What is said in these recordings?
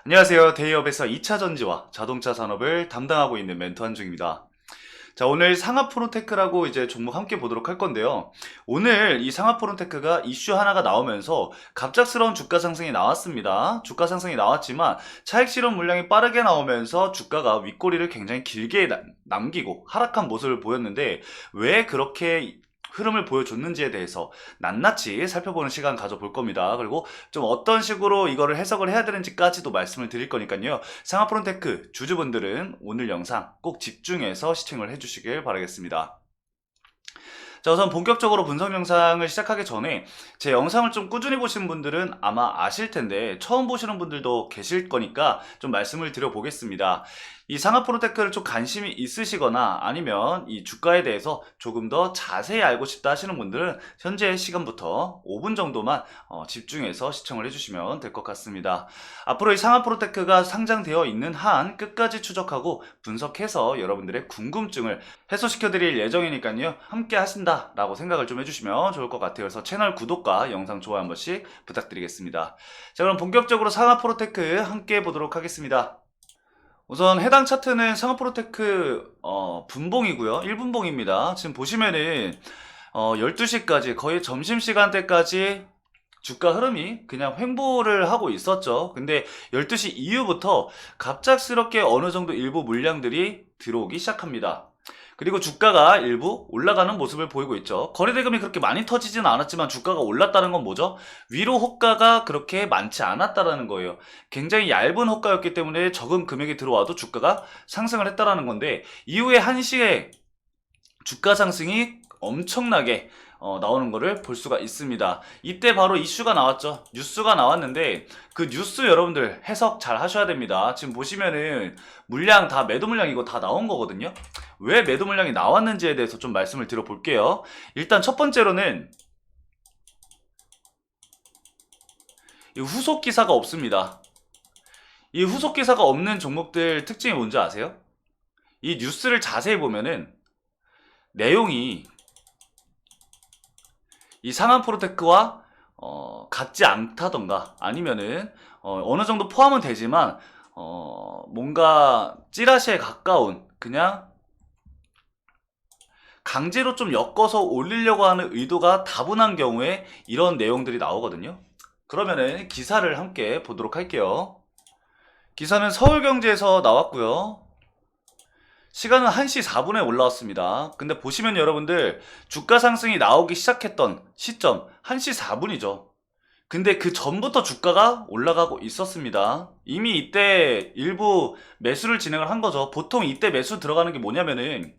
안녕하세요. 데이업에서 2차 전지와 자동차 산업을 담당하고 있는 멘토 한중입니다. 자, 오늘 상하프론테크라고 이제 종목 함께 보도록 할 건데요. 오늘 이 상하프론테크가 이슈 하나가 나오면서 갑작스러운 주가 상승이 나왔습니다. 주가 상승이 나왔지만 차익 실현 물량이 빠르게 나오면서 주가가 윗꼬리를 굉장히 길게 남기고 하락한 모습을 보였는데 왜 그렇게 흐름을 보여줬는지에 대해서 낱낱이 살펴보는 시간 가져볼 겁니다. 그리고 좀 어떤 식으로 이거를 해석을 해야 되는지까지도 말씀을 드릴 거니까요. 상하프론테크 주주분들은 오늘 영상 꼭 집중해서 시청을 해주시길 바라겠습니다. 자, 우선 본격적으로 분석 영상을 시작하기 전에 제 영상을 좀 꾸준히 보시는 분들은 아마 아실 텐데 처음 보시는 분들도 계실 거니까 좀 말씀을 드려보겠습니다. 이 상하프론테크를 좀 관심이 있으시거나 아니면 이 주가에 대해서 조금 더 자세히 알고 싶다 하시는 분들은 현재 시간부터 5분 정도만 집중해서 시청을 해주시면 될 것 같습니다. 앞으로 이 상하프론테크가 상장되어 있는 한 끝까지 추적하고 분석해서 여러분들의 궁금증을 해소시켜 드릴 예정이니까요. 함께 하신다 라고 생각을 좀 해주시면 좋을 것 같아요. 그래서 채널 구독과 영상 좋아요 한 번씩 부탁드리겠습니다. 자, 그럼 본격적으로 상하프론테크 함께 보도록 하겠습니다. 우선 해당 차트는 상하프론테크 분봉이고요. 1분봉입니다. 지금 보시면은 12시까지 거의 점심시간대까지 주가 흐름이 그냥 횡보를 하고 있었죠. 근데 12시 이후부터 갑작스럽게 어느 정도 일부 물량들이 들어오기 시작합니다. 그리고 주가가 일부 올라가는 모습을 보이고 있죠. 거래대금이 그렇게 많이 터지지는 않았지만 주가가 올랐다는 건 뭐죠? 위로 호가가 그렇게 많지 않았다라는 거예요. 굉장히 얇은 호가였기 때문에 적은 금액이 들어와도 주가가 상승을 했다라는 건데 이후에 한시에 주가 상승이 엄청나게 나오는 거를 볼 수가 있습니다. 이때 바로 이슈가 나왔죠. 뉴스가 나왔는데 그 뉴스 여러분들 해석 잘 하셔야 됩니다. 지금 보시면은 물량 다 매도 물량 이거 다 나온 거거든요. 왜 매도 물량이 나왔는지에 대해서 좀 말씀을 드려볼게요. 일단 첫 번째로는 이 후속 기사가 없습니다. 이 후속 기사가 없는 종목들 특징이 뭔지 아세요? 이 뉴스를 자세히 보면은 내용이 이 상하프론테크와 같지 않다던가 아니면은 어느 정도 포함은 되지만 뭔가 찌라시에 가까운 그냥 강제로 좀 엮어서 올리려고 하는 의도가 다분한 경우에 이런 내용들이 나오거든요. 그러면은 기사를 함께 보도록 할게요. 기사는 서울경제에서 나왔고요. 시간은 1시 4분에 올라왔습니다. 근데 보시면 여러분들 주가 상승이 나오기 시작했던 시점 1시 4분이죠. 근데 그 전부터 주가가 올라가고 있었습니다. 이미 이때 일부 매수를 진행을 한 거죠. 보통 이때 매수 들어가는 게 뭐냐면은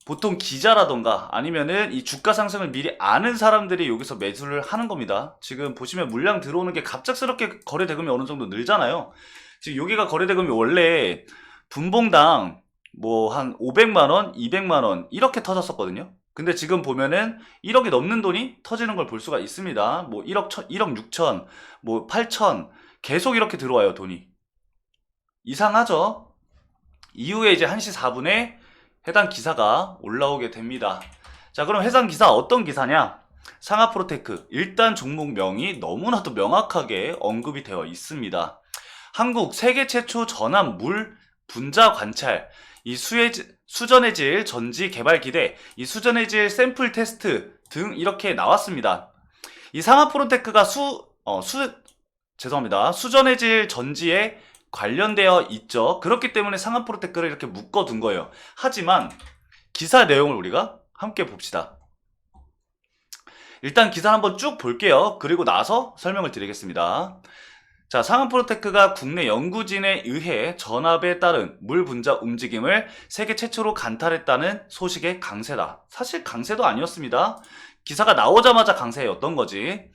보통 기자라던가 아니면은 이 주가 상승을 미리 아는 사람들이 여기서 매수를 하는 겁니다. 지금 보시면 물량 들어오는 게 갑작스럽게 거래대금이 어느 정도 늘잖아요. 지금 여기가 거래대금이 원래 분봉당 뭐 한 500만원, 200만원 이렇게 터졌었거든요. 근데 지금 보면은 1억이 넘는 돈이 터지는 걸 볼 수가 있습니다. 뭐 1억 6천, 뭐 8천 계속 이렇게 들어와요, 돈이. 이상하죠? 이후에 이제 1시 4분에 해당 기사가 올라오게 됩니다. 자, 그럼 해당 기사 어떤 기사냐? 상하프로테크 일단 종목명이 너무나도 명확하게 언급이 되어 있습니다. 한국 세계 최초 전압 물 분자 관찰, 이 수전의 질 전지 개발 기대, 이 수전의 질 샘플 테스트 등 이렇게 나왔습니다. 이 상하프론테크가 죄송합니다. 수전의 질 전지에 관련되어 있죠. 그렇기 때문에 상하프론테크를 이렇게 묶어둔 거예요. 하지만 기사 내용을 우리가 함께 봅시다. 일단 기사 한번 쭉 볼게요. 그리고 나서 설명을 드리겠습니다. 자, 상하프론테크가 국내 연구진에 의해 전압에 따른 물 분자 움직임을 세계 최초로 관찰했다는 소식의 강세다. 사실 강세도 아니었습니다. 기사가 나오자마자 강세였던 거지.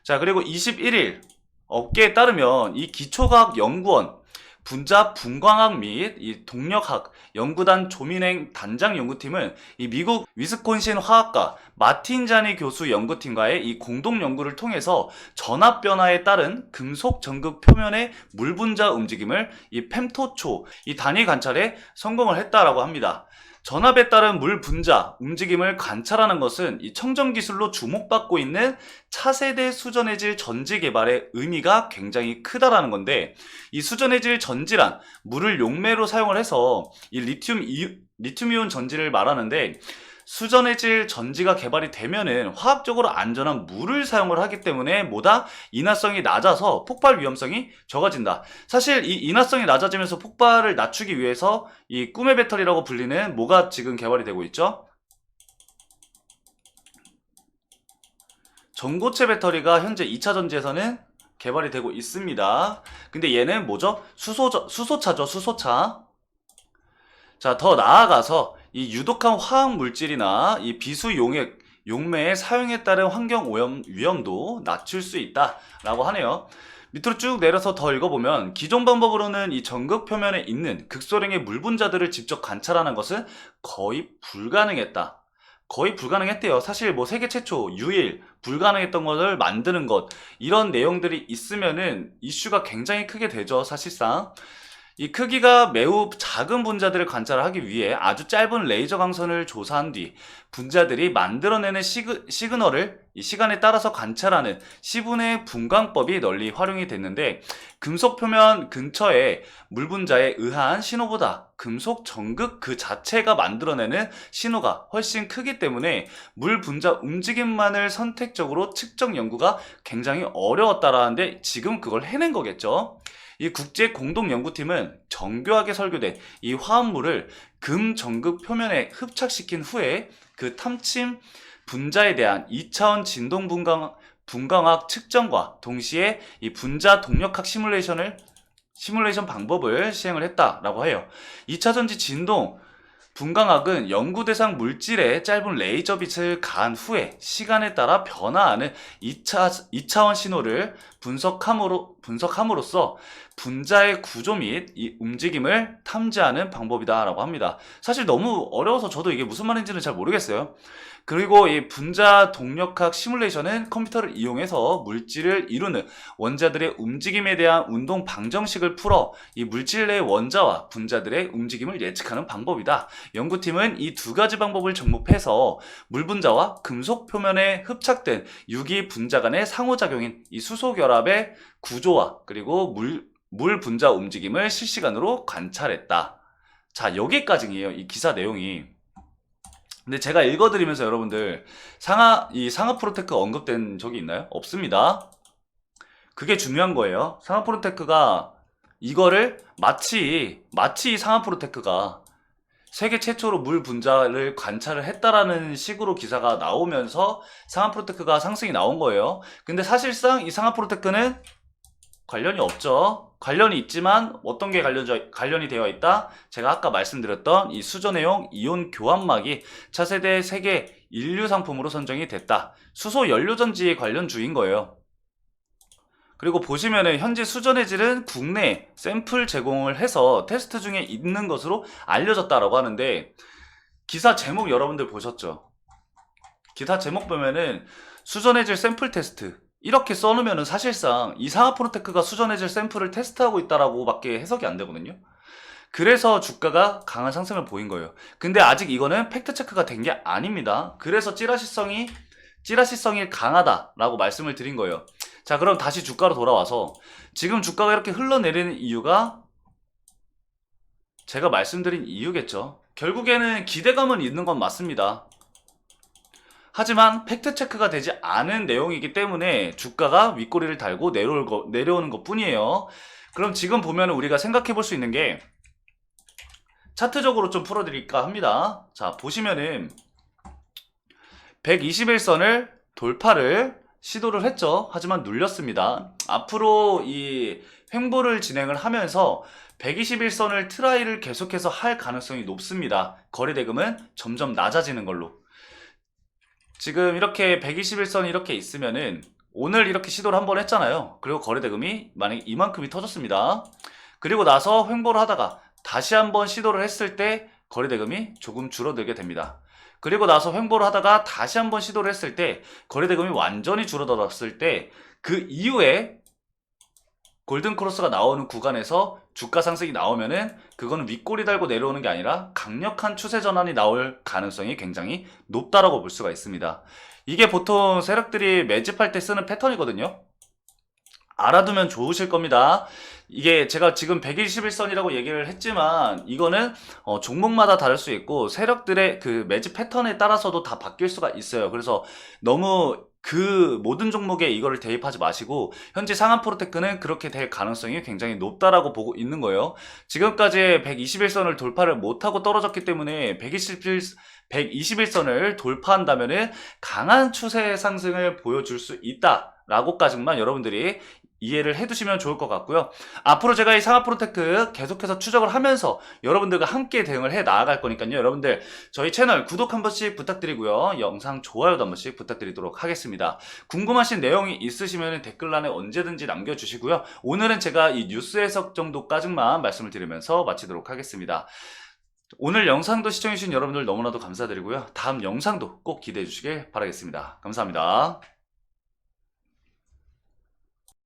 자, 그리고 21일 업계에 따르면 이 기초과학 연구원 분자 분광학 및 이 동력학 연구단 조민행 단장 연구팀은 이 미국 위스콘신 화학과 마틴 자니 교수 연구팀과의 이 공동 연구를 통해서 전압 변화에 따른 금속 전극 표면의 물 분자 움직임을 이 fem토초 이 단위 관찰에 성공을 했다라고 합니다. 전압에 따른 물 분자, 움직임을 관찰하는 것은 이 청정 기술로 주목받고 있는 차세대 수전해질 전지 개발의 의미가 굉장히 크다라는 건데, 이 수전해질 전지란 물을 용매로 사용을 해서 이 리튬이온 전지를 말하는데, 수전해질 전지가 개발이 되면은 화학적으로 안전한 물을 사용을 하기 때문에 뭐다? 인화성이 낮아서 폭발 위험성이 적어진다. 사실 이 인화성이 낮아지면서 폭발을 낮추기 위해서 이 꿈의 배터리라고 불리는 뭐가 지금 개발이 되고 있죠? 전고체 배터리가 현재 2차 전지에서는 개발이 되고 있습니다. 근데 얘는 뭐죠? 수소차죠, 수소차. 자, 더 나아가서 이 유독한 화학 물질이나 이 비수 용매의 사용에 따른 환경 오염 위험도 낮출 수 있다라고 하네요. 밑으로 쭉 내려서 더 읽어보면 기존 방법으로는 이 전극 표면에 있는 극소량의 물 분자들을 직접 관찰하는 것은 거의 불가능했다. 거의 불가능했대요. 사실 뭐 세계 최초 유일 불가능했던 것을 만드는 것, 이런 내용들이 있으면은 이슈가 굉장히 크게 되죠, 사실상. 이 크기가 매우 작은 분자들을 관찰하기 위해 아주 짧은 레이저 광선을 조사한 뒤 분자들이 만들어내는 시그널을 이 시간에 따라서 관찰하는 시분해 분광법이 널리 활용이 됐는데, 금속 표면 근처에 물 분자에 의한 신호보다 금속 전극 그 자체가 만들어내는 신호가 훨씬 크기 때문에 물 분자 움직임만을 선택적으로 측정 연구가 굉장히 어려웠다라는데, 지금 그걸 해낸 거겠죠. 이 국제 공동 연구팀은 정교하게 설계된 이 화합물을 금 전극 표면에 흡착시킨 후에 그 탐침 분자에 대한 2차원 진동 분광학 측정과 동시에 이 분자 동력학 시뮬레이션 방법을 시행을 했다라고 해요. 2차 전지 진동 분광학은 연구 대상 물질에 짧은 레이저 빛을 가한 후에 시간에 따라 변화하는 2차원 신호를 분석함으로써 분자의 구조 및 이 움직임을 탐지하는 방법이다라고 합니다. 사실 너무 어려워서 저도 이게 무슨 말인지는 잘 모르겠어요. 그리고 이 분자 동력학 시뮬레이션은 컴퓨터를 이용해서 물질을 이루는 원자들의 움직임에 대한 운동 방정식을 풀어 이 물질 내 원자와 분자들의 움직임을 예측하는 방법이다. 연구팀은 이 두 가지 방법을 접목해서 물 분자와 금속 표면에 흡착된 유기 분자 간의 상호작용인 이 수소 결합의 구조와 그리고 물 분자 움직임을 실시간으로 관찰했다. 자, 여기까지예요. 이 기사 내용이. 근데 제가 읽어드리면서 여러분들 이 상하 프로테크 언급된 적이 있나요? 없습니다. 그게 중요한 거예요. 상하 프로테크가 이거를 마치 이 상하 프로테크가 세계 최초로 물 분자를 관찰을 했다라는 식으로 기사가 나오면서 상하 프로테크가 상승이 나온 거예요. 근데 사실상 이 상하 프로테크는 관련이 없죠. 관련이 있지만 어떤 게 관련이 되어 있다? 제가 아까 말씀드렸던 이 수전해용 이온 교환막이 차세대 세계 인류 상품으로 선정이 됐다. 수소 연료전지에 관련주인 거예요. 그리고 보시면은 현재 수전해질은 국내 샘플 제공을 해서 테스트 중에 있는 것으로 알려졌다라고 하는데, 기사 제목 여러분들 보셨죠? 기사 제목 보면은 수전해질 샘플 테스트 이렇게 써놓으면은 사실상 이 상하 프로테크가 수전해질 샘플을 테스트하고 있다라고 밖에 해석이 안 되거든요. 그래서 주가가 강한 상승을 보인 거예요. 근데 아직 이거는 팩트 체크가 된 게 아닙니다. 그래서 찌라시성이 강하다라고 말씀을 드린 거예요. 자, 그럼 다시 주가로 돌아와서 지금 주가가 이렇게 흘러내리는 이유가 제가 말씀드린 이유겠죠. 결국에는 기대감은 있는 건 맞습니다. 하지만 팩트체크가 되지 않은 내용이기 때문에 주가가 윗꼬리를 달고 내려오는 것 뿐이에요. 그럼 지금 보면 우리가 생각해 볼 수 있는 게, 차트적으로 좀 풀어드릴까 합니다. 자, 보시면은 121선을 돌파를 시도를 했죠. 하지만 눌렸습니다. 앞으로 이 횡보를 진행을 하면서 121선을 트라이를 계속해서 할 가능성이 높습니다. 거래대금은 점점 낮아지는 걸로. 지금 이렇게 121선이 이렇게 있으면은 오늘 이렇게 시도를 한번 했잖아요. 그리고 거래대금이 만약에 이만큼이 터졌습니다. 그리고 나서 횡보를 하다가 다시 한번 시도를 했을 때 거래대금이 조금 줄어들게 됩니다. 그리고 나서 횡보를 하다가 다시 한번 시도를 했을 때 거래대금이 완전히 줄어들었을 때 그 이후에 골든 크로스가 나오는 구간에서 주가 상승이 나오면은 그거는 윗꼬리 달고 내려오는 게 아니라 강력한 추세 전환이 나올 가능성이 굉장히 높다라고 볼 수가 있습니다. 이게 보통 세력들이 매집할 때 쓰는 패턴이거든요. 알아두면 좋으실 겁니다. 이게 제가 지금 121선이라고 얘기를 했지만 이거는 종목마다 다를 수 있고 세력들의 그 매집 패턴에 따라서도 다 바뀔 수가 있어요. 그래서 너무 그 모든 종목에 이거를 대입하지 마시고 현재 상한프로테크는 그렇게 될 가능성이 굉장히 높다라고 보고 있는 거예요. 지금까지 121선을 돌파를 못하고 떨어졌기 때문에 121선을 돌파한다면은 강한 추세 상승을 보여줄 수 있다라고까지만 여러분들이 이해를 해두시면 좋을 것 같고요. 앞으로 제가 이 상하프로테크 계속해서 추적을 하면서 여러분들과 함께 대응을 해 나아갈 거니까요. 여러분들 저희 채널 구독 한 번씩 부탁드리고요. 영상 좋아요도 한 번씩 부탁드리도록 하겠습니다. 궁금하신 내용이 있으시면 댓글란에 언제든지 남겨주시고요. 오늘은 제가 이 뉴스 해석 정도까지만 말씀을 드리면서 마치도록 하겠습니다. 오늘 영상도 시청해주신 여러분들 너무나도 감사드리고요. 다음 영상도 꼭 기대해 주시길 바라겠습니다. 감사합니다.